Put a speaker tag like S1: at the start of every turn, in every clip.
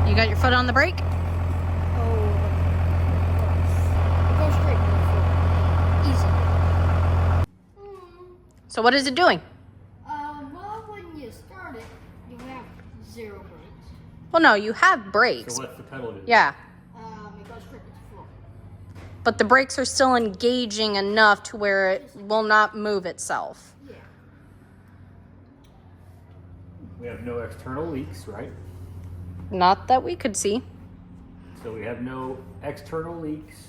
S1: You got your foot on the brake?
S2: Oh, it goes straight to the floor. Easy.
S1: So what is it doing?
S2: Well, when you start it, you have 0 brakes.
S1: Well, no, you have brakes.
S3: So what's the pedal do?
S1: Yeah.
S2: It goes straight to the floor.
S1: But the brakes are still engaging enough to where it will not move itself.
S2: Yeah.
S3: We have no external leaks, right?
S1: Not that we could see.
S3: So we have no external leaks.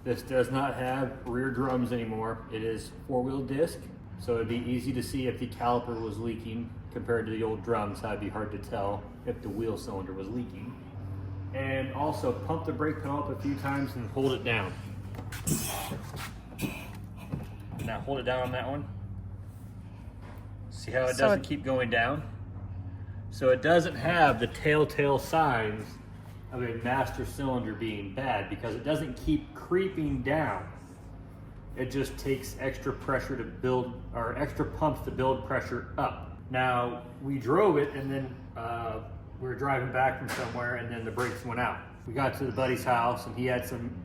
S3: This does not have rear drums anymore. It is 4-wheel disc, so it'd be easy to see if the caliper was leaking compared to the old drums. That'd be hard to tell if the wheel cylinder was leaking. And also pump the brake pedal up a few times and hold it down. Now hold it down on that one. See how it doesn't keep going down? So it doesn't have the telltale signs of a master cylinder being bad because it doesn't keep creeping down. It just takes extra pressure to build, or extra pumps to build pressure up. Now, we drove it and then we were driving back from somewhere and then the brakes went out. We got to the buddy's house and he had some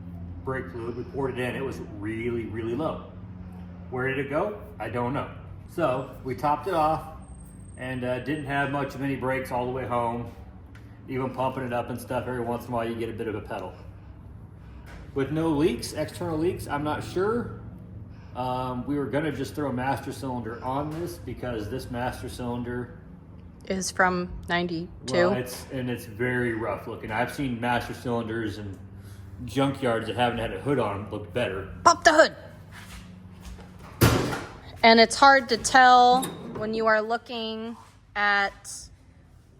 S3: brake fluid. We poured it in. It was really, really low. Where did it go? I don't know. So we topped it off and didn't have much of any brakes all the way home. Even pumping it up and stuff, every once in a while you get a bit of a pedal. With no leaks, external leaks, I'm not sure. We were gonna just throw a master cylinder on this because this master cylinder
S1: Is from 92.
S3: well, it's very rough looking. I've seen master cylinders and junkyards that haven't had a hood on them look better.
S1: Pop the hood. And it's hard to tell when you are looking at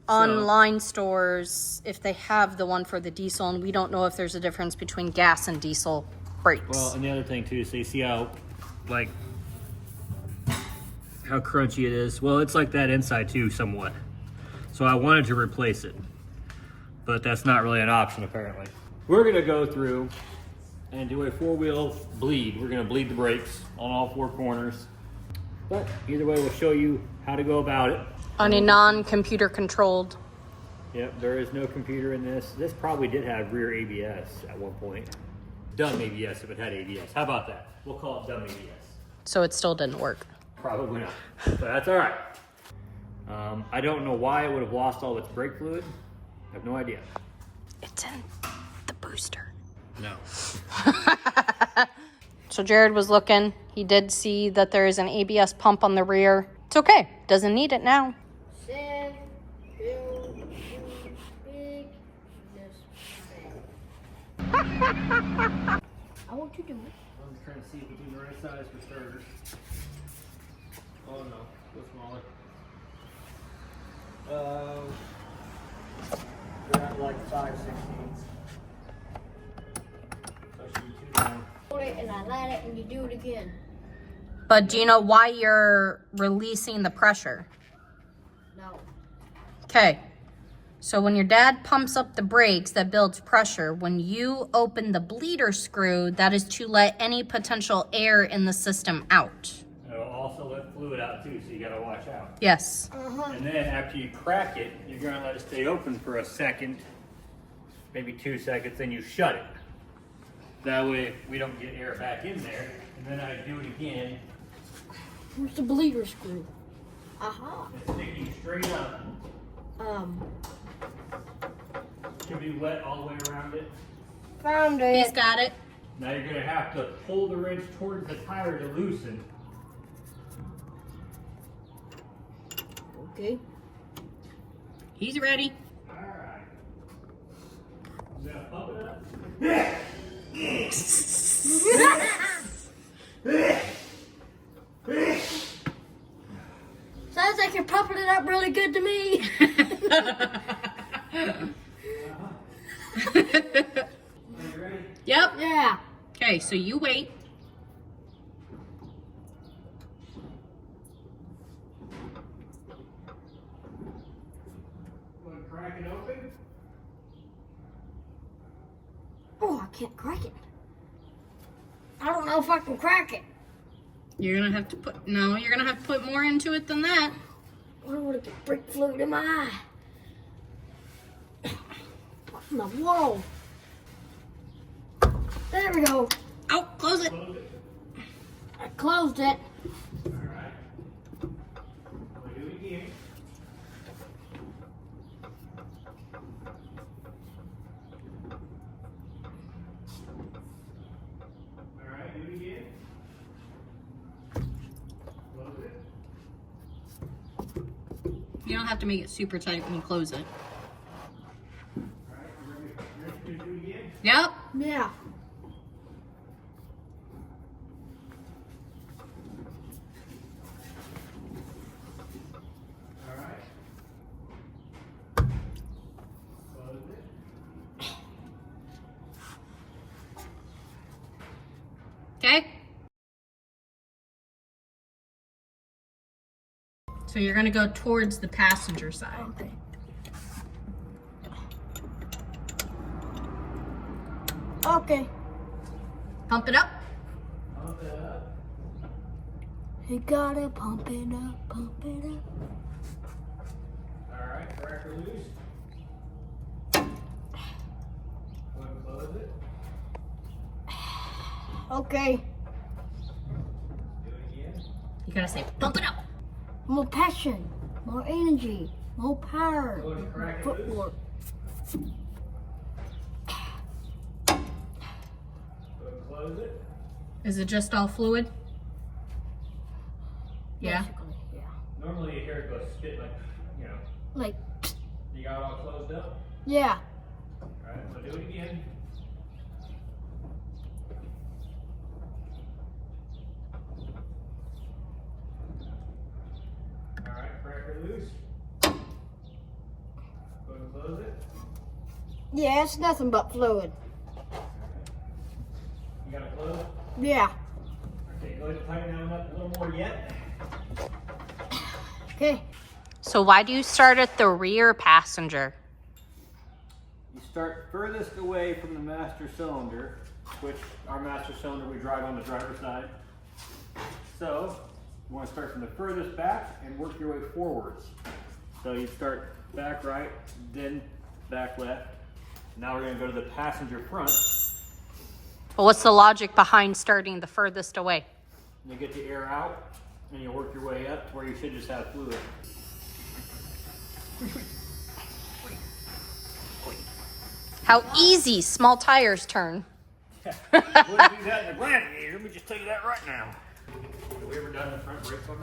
S1: online stores if they have the one for the diesel, and we don't know if there's a difference between gas and diesel brakes.
S3: Well, and the other thing too, so you see how, like, how crunchy it is? Well, it's like that inside too, somewhat. So I wanted to replace it, but that's not really an option apparently. We're gonna go through and do a 4-wheel bleed. We're gonna bleed the brakes on all 4 corners. But either way, we'll show you how to go about it.
S1: On a non-computer controlled.
S3: Yep, there is no computer in this. This probably did have rear ABS at one point. Dumb ABS if it had ABS. How about that? We'll call it dumb ABS.
S1: So it still didn't work.
S3: Probably not, but that's all right. I don't know why it would have lost all its brake fluid. I have no idea.
S1: It's in the booster.
S3: No.
S1: So Jared was looking. He did see that there is an ABS pump on the rear. It's okay. Doesn't need it now.
S2: Said, build, big, this bad. I want to do it.
S3: I'm just trying to see if we do the right size for starters. Oh no, go smaller. We're at like 5/16. So I should be 2 down.
S2: Hold it and I light it and you do it again.
S1: But do you know why you're releasing the pressure?
S2: No.
S1: Okay. So when your dad pumps up the brakes, that builds pressure. When you open the bleeder screw, that is to let any potential air in the system out.
S3: It'll also let fluid out too, so you gotta watch out.
S1: Yes.
S3: And then after you crack it, you're gonna let it stay open for a second, maybe 2 seconds, then you shut it. That way we don't get air back in there. And then I do it again.
S2: Where's the bleeder screw? Aha.
S3: It's sticking straight up. Should be wet all the way around it.
S2: Found
S1: He's
S2: it.
S1: got it.
S3: Now you're gonna have to pull the wrench towards the tire to loosen.
S2: Okay.
S1: He's ready.
S3: Alright. I'm gonna pump it up.
S2: Sounds like you're pumping it up really good to me.
S3: Are you ready?
S1: Yep.
S2: Yeah.
S1: Okay, so you wait.
S3: Want to crack it open?
S2: Oh, I can't crack it. I don't know if I can crack it.
S1: You're gonna have to put you're gonna have to put more into it than that.
S2: I don't want to get brake fluid in my eye. in the world? There we go. Oh, close it.
S3: Close it.
S2: I closed it.
S3: All right. We'll do it again. All right, do it again. Close it.
S1: You don't have to make it super tight when you close it.
S3: All right, you ready to do it again?
S1: Yep.
S2: Yeah.
S3: All right. Close it.
S1: Okay. So you're gonna go towards the passenger side.
S2: Okay. Okay.
S1: Pump it up.
S3: Pump it up.
S2: You gotta pump it up, pump it up.
S3: All right, cracker loose. Go ahead and close it.
S2: Okay.
S3: Do it again.
S1: You gotta say pump it up.
S2: More passion, more energy, more power.
S3: Go ahead and crack it loose.
S2: Footwork.
S3: Go ahead and close it.
S1: Is it just all fluid? Yeah.
S2: Basically, yeah.
S3: Normally you hear it go spit like, you know,
S2: Like,
S3: you got it all closed up.
S2: yeah.
S3: All right, so do it again. All right, cracker loose. Go ahead and close it.
S2: Yeah, it's nothing but fluid.
S3: You got it closed?
S2: Yeah.
S3: Okay, go ahead and tighten that one up a little more yet.
S2: Okay.
S1: So why do you start at the rear passenger?
S3: You start furthest away from the master cylinder, which our master cylinder we drive on the driver's side. So you want to start from the furthest back and work your way forwards. So you start back right, then back left. Now we're going to go to the passenger front.
S1: Well, what's the logic behind starting the furthest away?
S3: And you get the air out, and you work your way up to where you should just have fluid.
S1: How easy small tires turn.
S3: Wouldn't do that in the Gladiator. Let me just tell you that right now. Have we ever done the front brakes on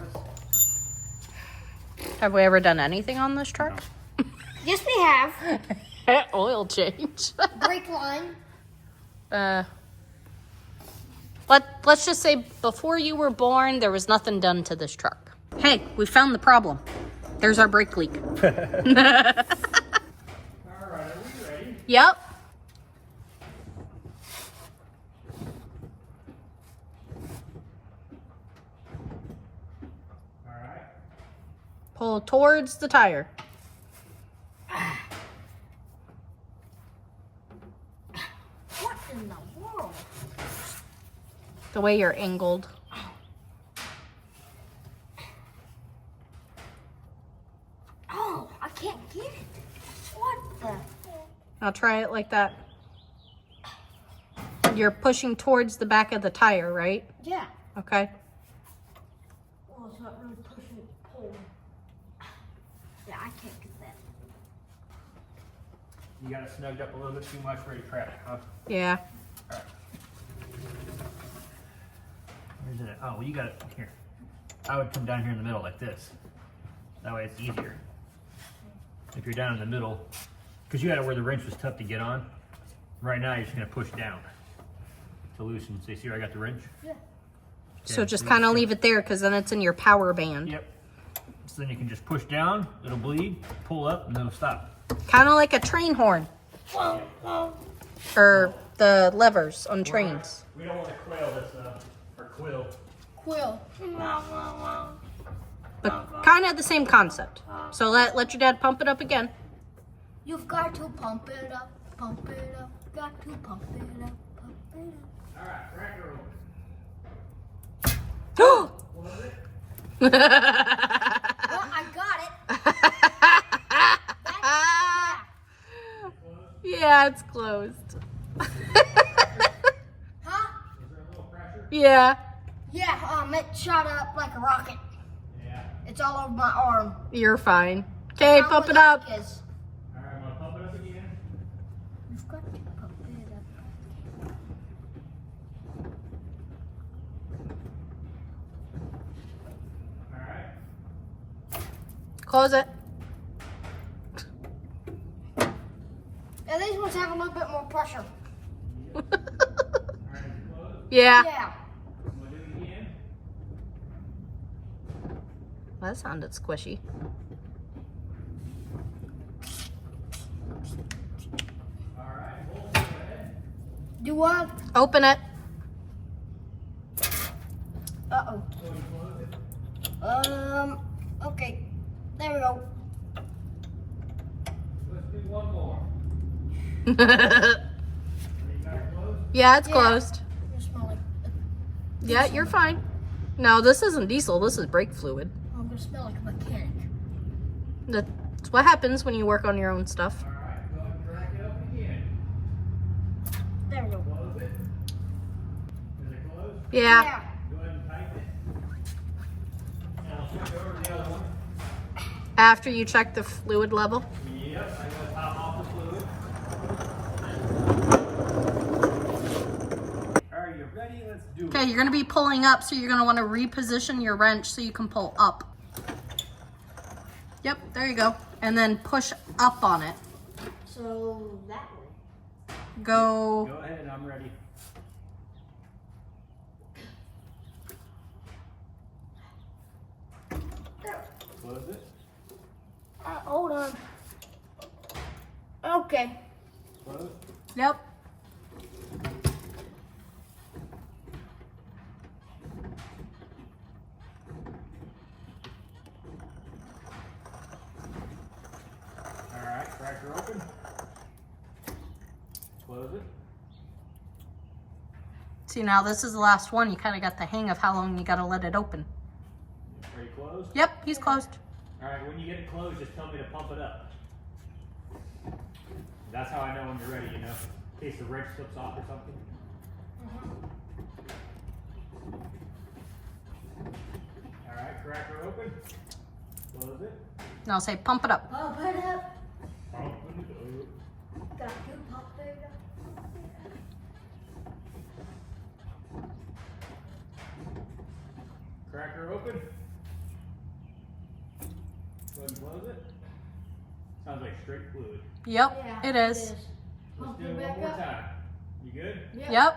S3: this?
S1: Have we ever done anything on this truck?
S2: Yes, we have.
S1: Oil change.
S2: Brake line.
S1: Let's just say before you were born, there was nothing done to this truck. Hey, we found the problem. There's our brake leak.
S3: All right, are we ready?
S1: Yep.
S3: All right.
S1: Pull towards the tire.
S2: What in the world?
S1: The way you're angled.
S2: Oh, I can't get it. What the?
S1: Now try it like that. You're pushing towards the back of the tire, right?
S2: Yeah.
S1: Okay.
S2: Well, it's not really pushing, it's pulling. Yeah, I can't get that.
S3: You got it snugged up a little bit too much, ready to crack, huh?
S1: Yeah.
S3: All right. Where's it at? Oh, well, you got it here. I would come down here in the middle like this. That way it's easier. If you're down in the middle, because you got it where the wrench was tough to get on. Right now, you're just going to push down to loosen. So you see where I got the wrench?
S2: Yeah.
S1: So
S3: Okay,
S1: just kind of leave it there because then it's in your power band.
S3: Yep. So then you can just push down, it'll bleed, pull up, and then it'll stop.
S1: Kind of like a train horn. Or the levers on trains.
S3: We don't want to quail this, or quill.
S2: Quill.
S1: But kind of the same concept. So let your dad pump it up again.
S2: You've got to pump it up, pump it up. Got to pump it up, pump it up.
S3: All right, crack her open.
S1: Oh!
S3: Was it?
S2: Well, I got it.
S1: Yeah, it's closed.
S2: Huh?
S3: Is there a little pressure?
S1: Yeah,
S2: Yeah, it shot up like a rocket.
S3: Yeah.
S2: It's all over my arm.
S1: you're fine. Okay,
S2: How
S1: pump it
S2: the
S1: up.
S2: leak is.
S3: All right, I'm gonna pump it up again.
S2: You've got to pump it up.
S3: All right.
S1: Close it.
S2: Yeah, these ones have a little bit more pressure.
S3: All right, is it closed?
S1: Yeah.
S2: Yeah.
S3: I'm gonna do it again.
S1: That sounded squishy.
S3: All right, hold it, go ahead.
S2: Do what?
S1: Open it.
S2: Uh-oh.
S3: Go ahead and close it.
S2: Okay. There we go.
S3: Let's do one more. Are you guys closed?
S1: Yeah, it's
S2: Yeah.
S1: closed.
S2: You smell like,
S1: Yeah, you're fine. No, this isn't diesel. This is brake fluid.
S2: I'm gonna smell like a mechanic.
S1: That's what happens when you work on your own stuff.
S3: All right, go ahead and crack it open again.
S2: There we go.
S3: Close it. Is it closed?
S1: Yeah.
S3: Go ahead and tighten it. Now I'll switch over to the other one.
S1: After you check the fluid level.
S3: Yep, I'm gonna top off the fluid. Are you ready? Let's do it.
S1: Okay, you're going to be pulling up, so you're going to want to reposition your wrench so you can pull up. Yep, there you go. And then push up on it.
S2: So that way.
S1: Go.
S3: Go ahead, I'm ready.
S2: There.
S3: Close it.
S2: Hold on. Okay.
S3: Close.
S1: Yep.
S3: All right, cracker open. Close it.
S1: See, now this is the last one. You kind of got the hang of how long you got to let it open.
S3: Are you closed?
S1: Yep, he's closed.
S3: All right, when you get it closed, just tell me to pump it up. That's how I know when you're ready, you know, in case the wrench slips off or something. All right, cracker open. Close it.
S1: Now say pump it up.
S2: Pump it up.
S3: Pump it up.
S2: Got to pump it up.
S3: Cracker open. Go ahead and close it. Sounds like straight fluid.
S1: Yep,
S2: Yeah,
S1: it is.
S3: Let's
S2: Pump
S3: do
S2: it
S3: it one
S2: back
S3: more
S2: up.
S3: time. You good?
S1: Yep.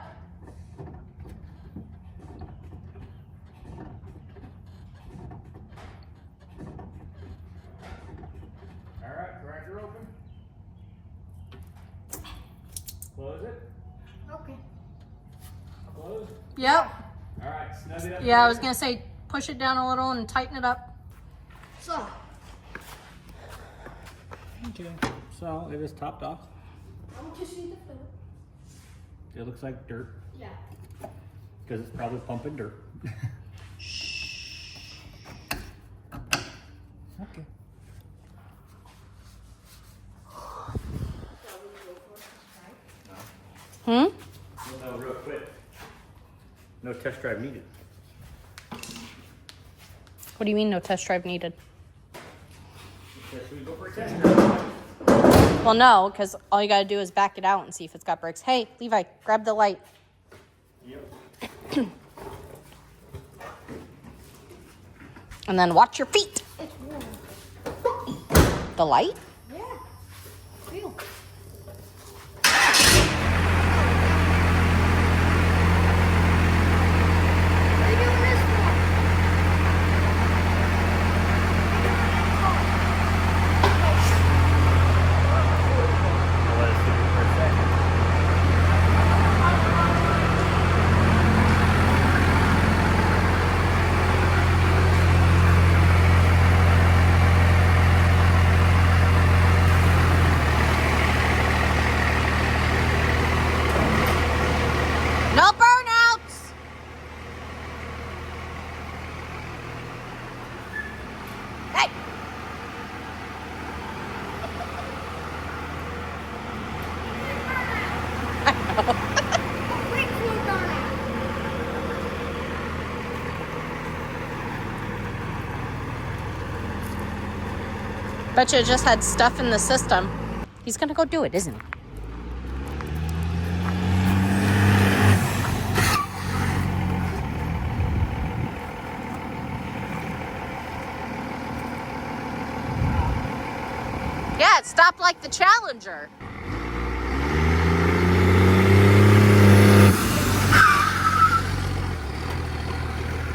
S3: All right, cracker open. Close it.
S2: Okay.
S3: Close.
S1: Yep.
S3: All right, snug it up.
S1: Yeah, I was going to say push it down a little and tighten it up.
S2: So,
S3: Okay, so it is topped off.
S2: I want you to see the fluid.
S3: It looks like dirt
S2: Yeah.
S3: because it's probably pumping dirt. Okay.
S1: Hmm?
S3: We'll know real quick. No test drive needed.
S1: What do you mean no test drive needed?
S3: Should we go for a test drive?
S1: Well, no, because all you got to do is back it out and see if it's got brakes. Hey, Levi, grab the light.
S3: Yep.
S1: And then watch your feet.
S2: It's warm.
S1: The light?
S2: Yeah. Feel. What are you doing this for?
S3: I'll let it sit here for a second.
S2: Brake fluid gone out.
S1: Bet you it just had stuff in the system. He's gonna go do it, isn't he? Yeah, it stopped like the Challenger.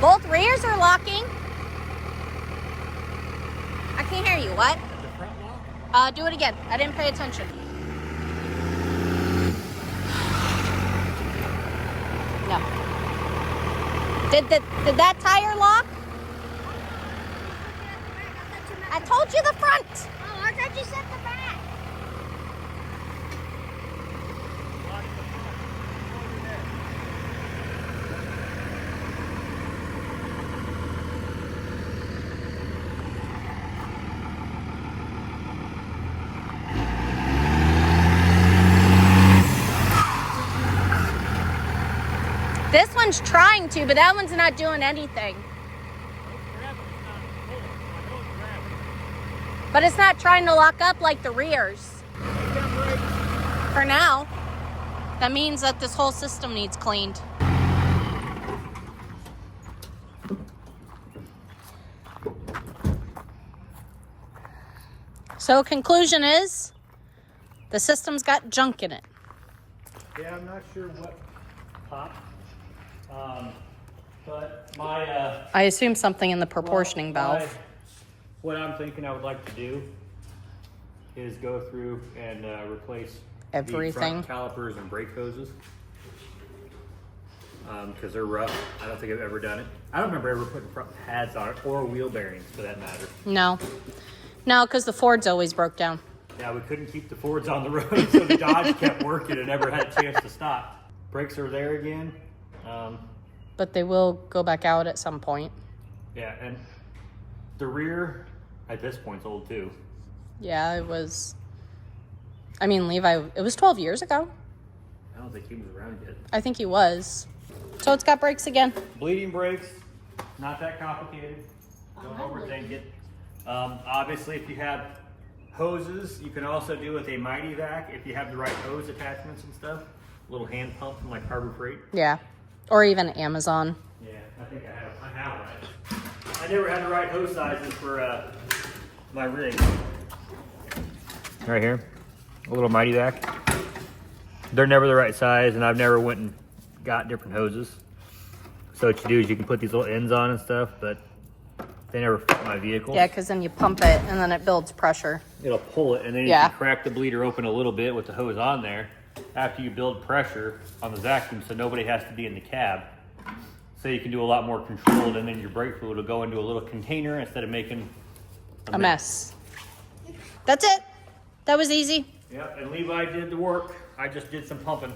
S1: Both rears are locking. I can't hear you. What?
S3: The front lock?
S1: Do it again. I didn't pay attention. No. Did that tire lock? I told you the front.
S2: Oh, I thought you said the back.
S3: Lock the front. Over there.
S1: This one's trying to, but that one's not doing anything. But it's not trying to lock up like the rears. For now. That means that this whole system needs cleaned. So conclusion is, the system's got junk in it.
S3: Yeah, I'm not sure what popped. But my
S1: I assume something in the proportioning valve.
S3: What I'm thinking I would like to do is go through and replace
S1: Everything.
S3: the front calipers and brake hoses. Because they're rough. I don't think I've ever done it. I don't remember ever putting front pads on it or wheel bearings for that matter.
S1: No, because the Fords always broke down.
S3: Yeah, we couldn't keep the Fords on the road, so the Dodge kept working and never had a chance to stop. Brakes are there again.
S1: But they will go back out at some point.
S3: Yeah, and the rear at this point's old too.
S1: Yeah, it was. I mean, Levi, it was 12 years ago.
S3: I don't think he was around yet.
S1: I think he was. So it's got brakes again.
S3: Bleeding brakes, not that complicated. Don't overthink it. Obviously, if you have hoses, you can also do with a Mighty Vac if you have the right hose attachments and stuff. A little hand pump from like Harbor Freight.
S1: Yeah. Or even Amazon.
S3: Yeah, I think I have right. I never had the right hose sizes for my rig. Right here, a little Mighty Vac. They're never the right size, and I've never went and got different hoses. So what you do is you can put these little ends on and stuff, but they never fit my vehicle.
S1: Yeah, because then you pump it and then it builds pressure.
S3: It'll pull it, and then you can crack the bleeder open a little bit with the hose on there after you build pressure on the vacuum, so nobody has to be in the cab. So you can do a lot more controlled, and then your brake fluid will go into a little container instead of making
S1: a mess. That's it. That was easy.
S3: Yep, and Levi did the work. I just did some pumping.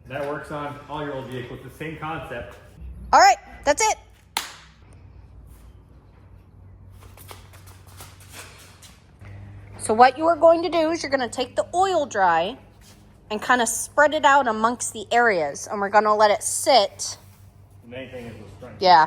S3: That works on all your old vehicles. The same concept.
S1: All right, that's it. So what you are going to do is you're going to take the oil dry and kind of spread it out amongst the areas, and we're going to let it sit.
S3: The main thing is the strength.
S1: Yeah.